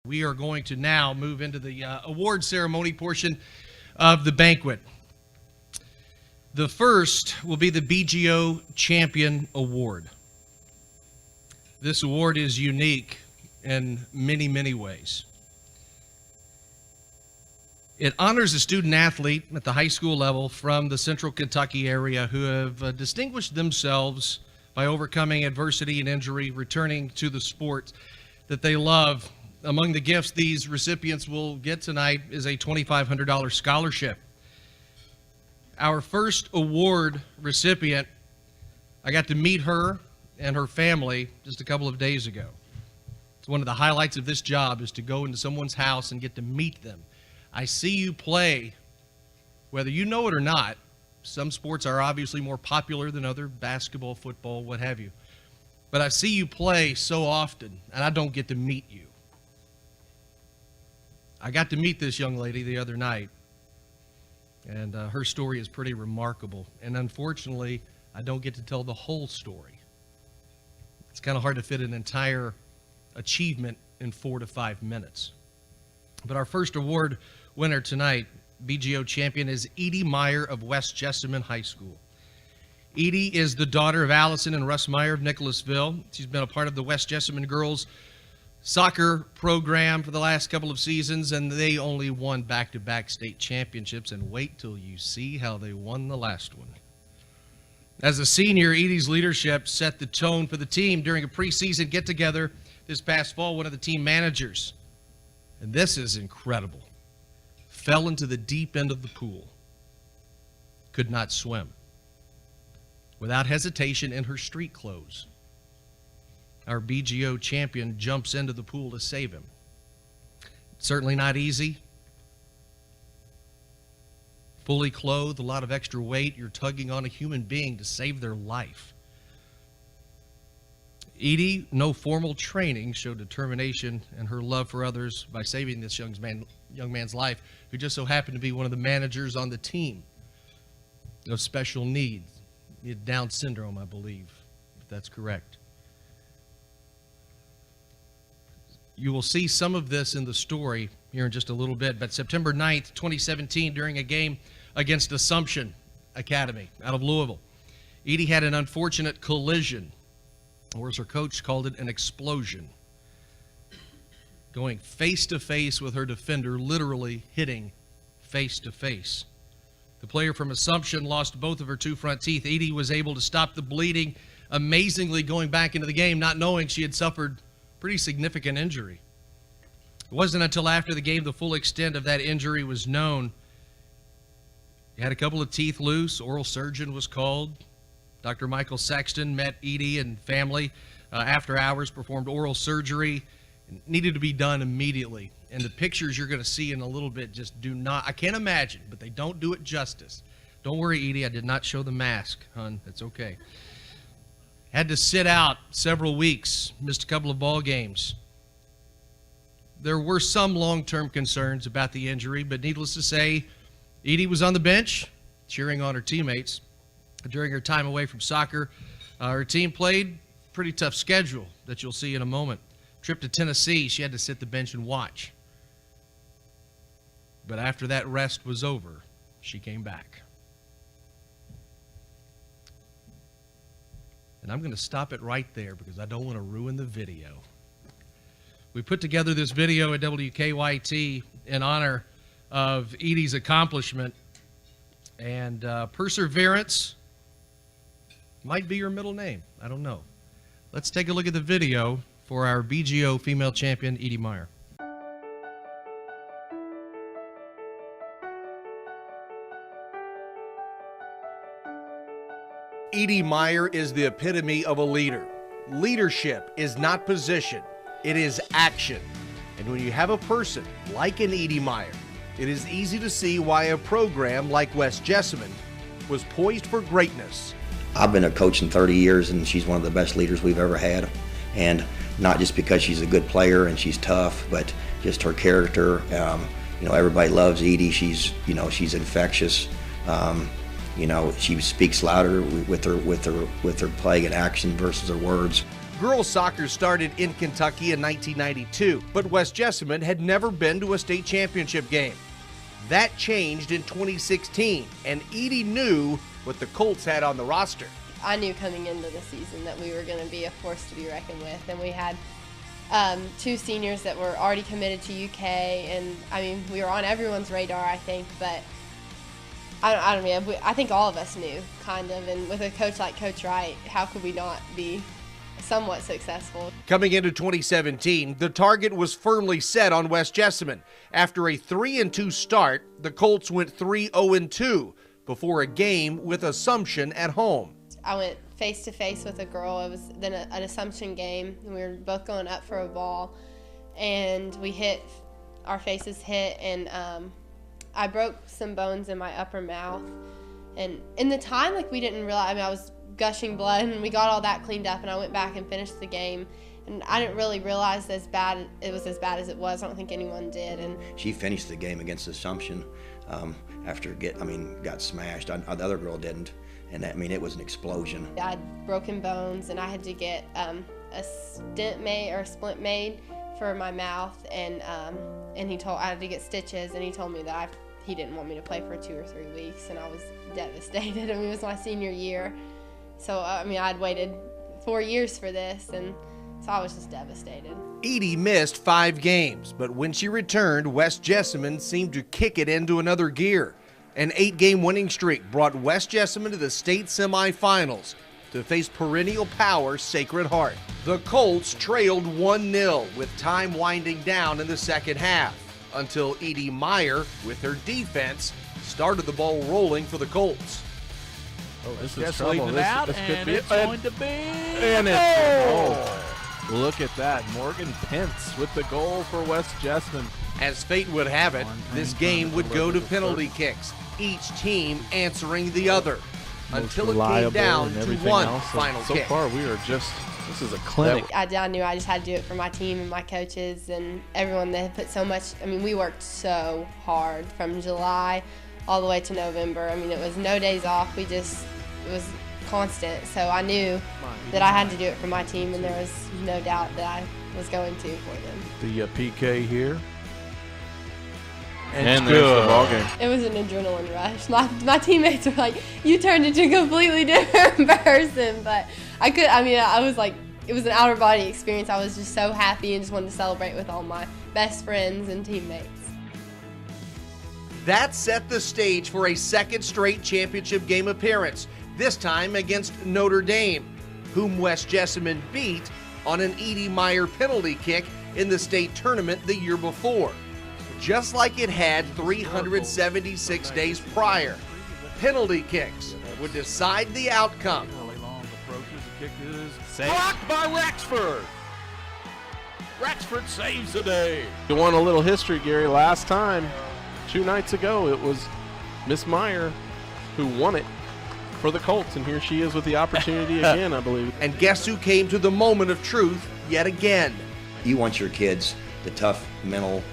We are going to now move into the award ceremony portion of the banquet. The first will be the BGO Champion Award. This award is unique in many, many ways. It honors a student athlete at the high school level from the Central Kentucky area who have distinguished themselves by overcoming adversity and injury, returning to the sport that they love. Among the gifts these recipients will get tonight is a $2,500 scholarship. Our first award recipient, I got to meet her and her family just a couple of days ago. It's one of the highlights of this job is to go into someone's house and get to meet them. I see you play, whether you know it or not. Some sports are obviously more popular than other, basketball, football, what have you. But I see you play so often, and I don't get to meet you. I got to meet this young lady the other night, and her story is pretty remarkable. And unfortunately, I don't get to tell the whole story. It's kind of hard to fit an entire achievement in 4 to 5 minutes. But our first award winner tonight, BGO champion, is Edie Meyer of West Jessamine High School. Edie is the daughter of Allison and Russ Meyer of Nicholasville. She's been a part of the West Jessamine girls soccer program for the last couple of seasons, and they only won back-to-back state championships, and wait till you see how they won the last one. As a senior, Edie's leadership set the tone for the team during a preseason get-together this past fall. One of the team managers, and this is incredible, fell into the deep end of the pool, could not swim. Without hesitation, in her street clothes, our BGO champion jumps into the pool to save him. Certainly not easy. Fully clothed, a lot of extra weight. You're tugging on a human being to save their life. Edie, no formal training, showed determination and her love for others by saving this young man's life, who just so happened to be one of the managers on the team of special needs. He had Down syndrome, I believe, if that's correct. You will see some of this in the story here in just a little bit, but September 9th, 2017, during a game against Assumption Academy out of Louisville, Edie had an unfortunate collision, or as her coach called it, an explosion, going face-to-face with her defender, literally hitting face-to-face. The player from Assumption lost both of her 2 front teeth. Edie was able to stop the bleeding, amazingly going back into the game, not knowing she had suffered pretty significant injury. It wasn't until after the game the full extent of that injury was known. He had a couple of teeth loose. Oral surgeon was called. Dr. Michael Sexton met Edie and family after hours, performed oral surgery. It needed to be done immediately. And the pictures you're going to see in a little bit just do not, I can't imagine, but they don't do it justice. Don't worry, Edie, I did not show the mask, hon. That's okay. Had to sit out several weeks, missed a couple of ball games. There were some long-term concerns about the injury, but needless to say, Edie was on the bench cheering on her teammates. During her time away from soccer, her team played a pretty tough schedule that you'll see in a moment. Trip to Tennessee, she had to sit the bench and watch. But after that rest was over, she came back. And I'm going to stop it right there because I don't want to ruin the video. We put together this video at WKYT in honor of Edie's accomplishment, and perseverance might be her middle name. I don't know. Let's take a look at the video for our BGO female champion, Edie Meyer. Edie Meyer is the epitome of a leader. Leadership is not position, it is action. And when you have a person like an Edie Meyer, it is easy to see why a program like West Jessamine was poised for greatness. I've been a coach in 30 years, and she's one of the best leaders we've ever had. And not just because she's a good player and she's tough, but just her character. Everybody loves Edie. She's infectious. She speaks louder with her play and action versus her words. Girls soccer started in Kentucky in 1992, but West Jessamine had never been to a state championship game. That changed in 2016, and Edie knew what the Colts had on the roster. I knew coming into the season that we were going to be a force to be reckoned with, and we had 2 seniors that were already committed to UK, and I mean, we were on everyone's radar, I think, but I don't know, I think all of us knew, kind of, and with a coach like Coach Wright, how could we not be somewhat successful? Coming into 2017, the target was firmly set on West Jessamine. After a 3-2 start, the Colts went 3-0-2 before a game with Assumption at home. I went face-to-face with a girl. It was then an Assumption game. We were both going up for a ball, and our faces hit, and I broke some bones in my upper mouth. And in the time, like, we didn't realize, I mean, I was gushing blood, and we got all that cleaned up, and I went back and finished the game. And I didn't really realize it was as bad as it was. I don't think anyone did. And she finished the game against Assumption after got smashed. The other girl didn't, and it was an explosion. I had broken bones, and I had to get a splint made for my mouth, and I had to get stitches, and he told me that he didn't want me to play for 2 or 3 weeks, and I was devastated. I mean, it was my senior year, so I'd waited 4 years for this, and so I was just devastated. Edie missed 5 games, but when she returned, West Jessamine seemed to kick it into another gear. An 8-game winning streak brought West Jessamine to the state semifinals to face perennial power Sacred Heart. The Colts trailed 1-0 with time winding down in the second half until Edie Meyer, with her defense, started the ball rolling for the Colts. Oh, this is Just trouble. leaving it This out, could and be it's going to be. And it's look at that. Morgan Pence with the goal for West Jessamine. As fate would have it, this game would go to penalty kicks, each team answering the other, until it came down to one final so kick. far, this is a clinic. I knew I just had to do it for my team and my coaches and everyone that had put so much. I mean, we worked so hard from July all the way to November. I mean, it was no days off. It was constant. So I knew that I had to do it for my team, and there was no doubt that I was going to for them. The PK here. And there's the ball game. It was an adrenaline rush. My teammates were like, "You turned into a completely different person," but I was like, it was an outer body experience. I was just so happy and just wanted to celebrate with all my best friends and teammates. That set the stage for a second straight championship game appearance, this time against Notre Dame, whom West Jessamine beat on an Edie Meyer penalty kick in the state tournament the year before. Just like it had 376 days prior, penalty kicks would decide the outcome. Really long approaches. The kick is blocked by Rexford. Rexford saves the day. You want a little history, Gary. Last time, 2 nights ago, it was Miss Meyer who won it for the Colts, and here she is with the opportunity again, I believe. And guess who came to the moment of truth yet again? You want your kids, the tough mental,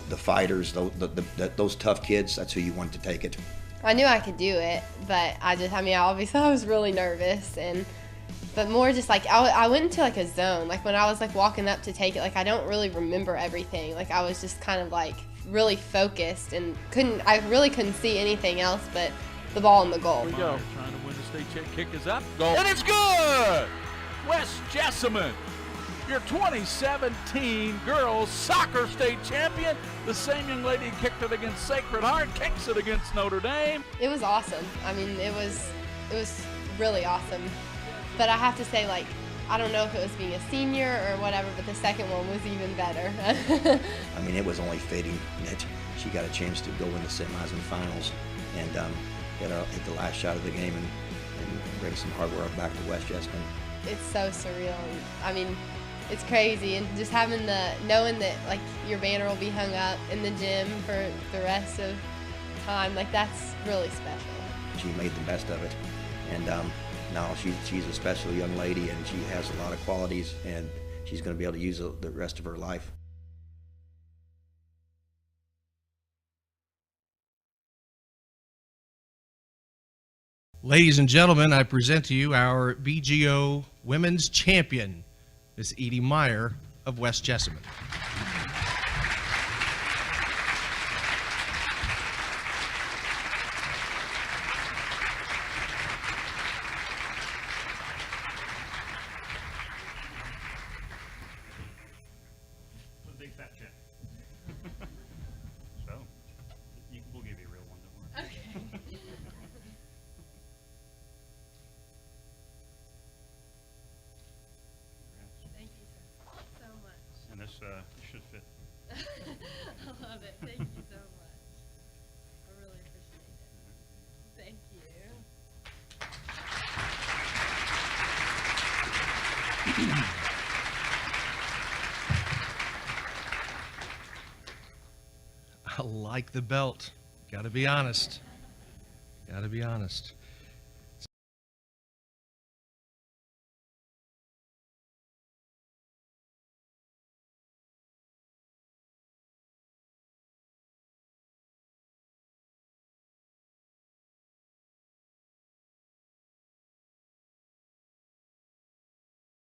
the fighters, those tough kids, that's who you want to take it. I knew I could do it, but obviously I was really nervous, but more just like I went into like a zone. Like when I was like walking up to take it, like I don't really remember everything. Like I was just kind of like really focused and I really couldn't see anything else but the ball and the goal. Here we go. Trying to win the state check. Kick is up. Goal. And it's good! West Jessamine, your 2017 girls soccer state champion. The same young lady kicked it against Sacred Heart, kicks it against Notre Dame. It was awesome. I mean, it was really awesome. But I have to say, like, I don't know if it was being a senior or whatever, but the second one was even better. It was only fitting that she got a chance to go in the semis and finals and hit the last shot of the game and bring some hard work back to West Jessamine. It's so surreal. It's crazy, and just knowing that like your banner will be hung up in the gym for the rest of time, like that's really special. She made the best of it, and now she's a special young lady, and she has a lot of qualities, and she's going to be able to use the rest of her life. Ladies and gentlemen, I present to you our BGO women's champion, Miss Edie Meyer of West Jessamine. Big fat check. So, we'll give you a real one, don't worry. Okay. Thank you so much. And this should fit. I love it. Thank you so much. I really appreciate it. Thank you. I like the belt. Got to be honest. Got to be honest.